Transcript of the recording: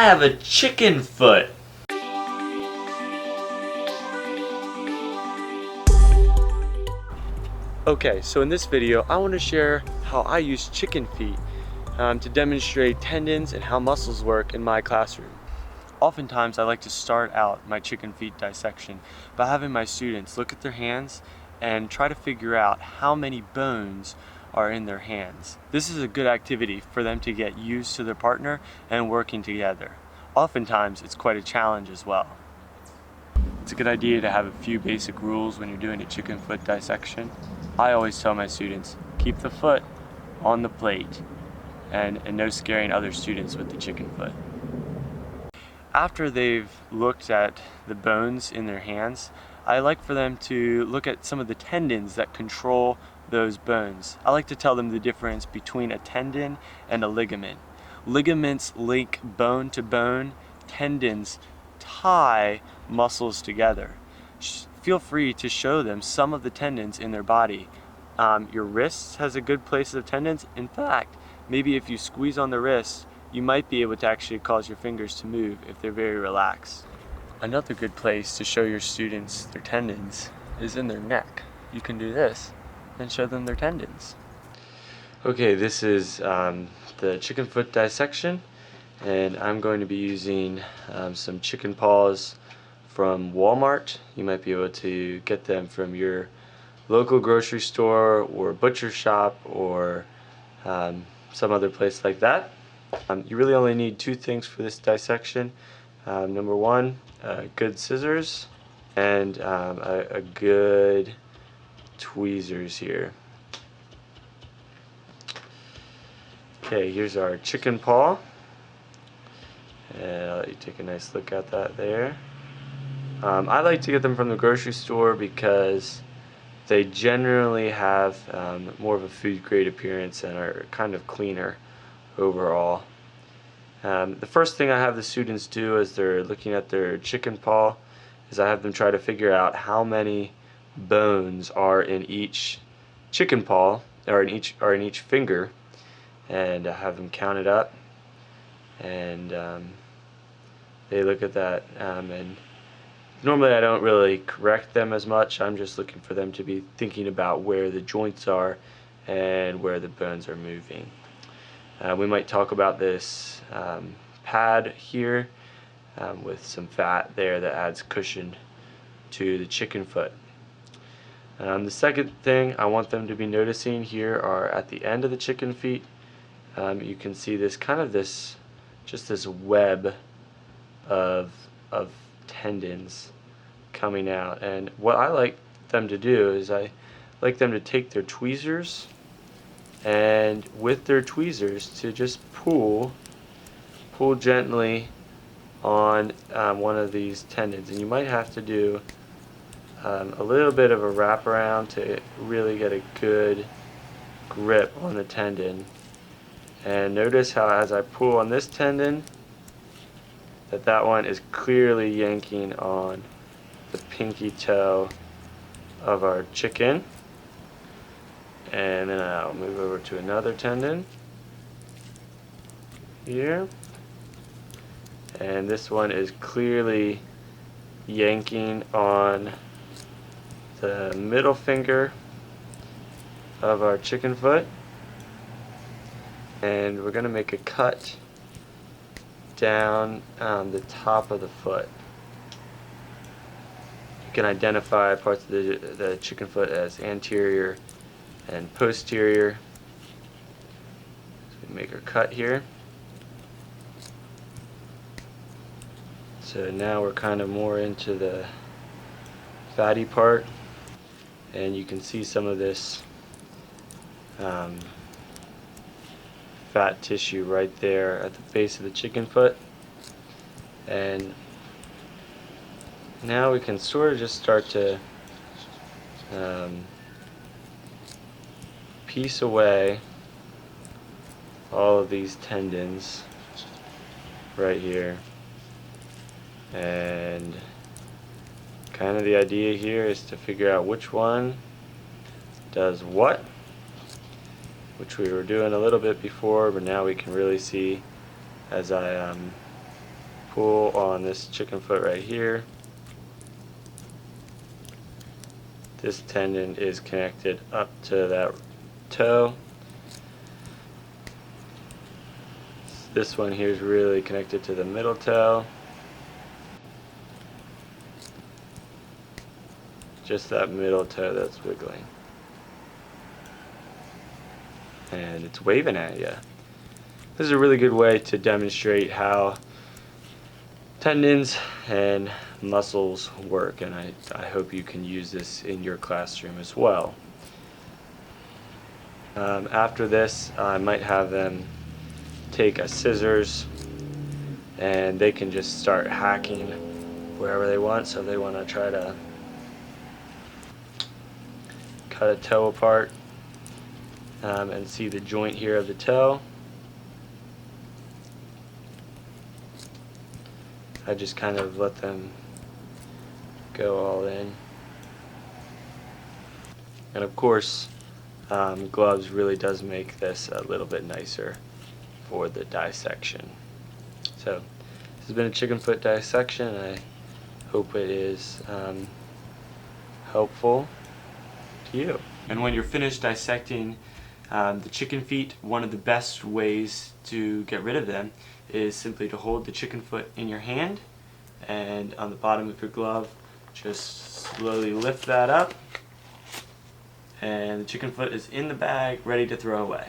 I have a chicken foot. Okay, so in this video, I want to share how I use chicken feet to demonstrate tendons and how muscles work in my classroom. Oftentimes, I like to start out my chicken feet dissection by having my students look at their hands and try to figure out how many bones are in their hands. This is a good activity for them to get used to their partner and working together. Oftentimes, it's quite a challenge as well. It's a good idea to have a few basic rules when you're doing a chicken foot dissection. I always tell my students, keep the foot on the plate and no scaring other students with the chicken foot. After they've looked at the bones in their hands, I like for them to look at some of the tendons that control those bones. I like to tell them the difference between a tendon and a ligament. Ligaments link bone to bone, tendons tie muscles together. Feel free to show them some of the tendons in their body. Your wrist has a good place of tendons. In fact, maybe if you squeeze on the wrist, you might be able to actually cause your fingers to move if they're very relaxed. Another good place to show your students their tendons is in their neck. You can do this and show them their tendons. Okay, this is the chicken foot dissection, and I'm going to be using some chicken paws from Walmart. You might be able to get them from your local grocery store or butcher shop or some other place like that. You really only need two things for this dissection. Number one, good scissors and a good tweezers here. Okay, here's our chicken paw, and I'll let you take a nice look at that there. I like to get them from the grocery store because they generally have more of a food grade appearance and are kind of cleaner overall. The first thing I have the students do as they're looking at their chicken paw is I have them try to figure out how many bones are in each chicken paw or in each finger, and I have them count it up, and they look at that, and normally I don't really correct them as much. I'm just looking for them to be thinking about where the joints are and where the bones are moving. We might talk about this pad here with some fat there that adds cushion to the chicken foot. The second thing I want them to be noticing here are at the end of the chicken feet. You can see this just this web of tendons coming out, and what I like them to do is I like them to take their tweezers, and with their tweezers to just pull gently on one of these tendons, and you might have to do a little bit of a wraparound to really get a good grip on the tendon. And notice how as I pull on this tendon, that one is clearly yanking on the pinky toe of our chicken. And then I'll move over to another tendon here, and this one is clearly yanking on the middle finger of our chicken foot, and we're going to make a cut down the top of the foot. You can identify parts of the chicken foot as anterior and posterior. So we make our cut here. So now we're kind of more into the fatty part, and you can see some of this fat tissue right there at the base of the chicken foot. And now we can sort of just start to piece away all of these tendons right here, and kind of the idea here is to figure out which one does what, which we were doing a little bit before, but now we can really see as I pull on this chicken foot right here. This tendon is connected up to that toe. This one here is really connected to the middle toe. Just that middle toe that's wiggling. And it's waving at you. This is a really good way to demonstrate how tendons and muscles work, and I hope you can use this in your classroom as well. After this, I might have them take a scissors and they can just start hacking wherever they want. So if they want to try to cut a toe apart and see the joint here of the toe, I just kind of let them go all in. And of course, gloves really does make this a little bit nicer for the dissection. So this has been a chicken foot dissection, and I hope it is helpful to you. And when you're finished dissecting the chicken feet, one of the best ways to get rid of them is simply to hold the chicken foot in your hand, and on the bottom of your glove just slowly lift that up, and the chicken foot is in the bag ready to throw away.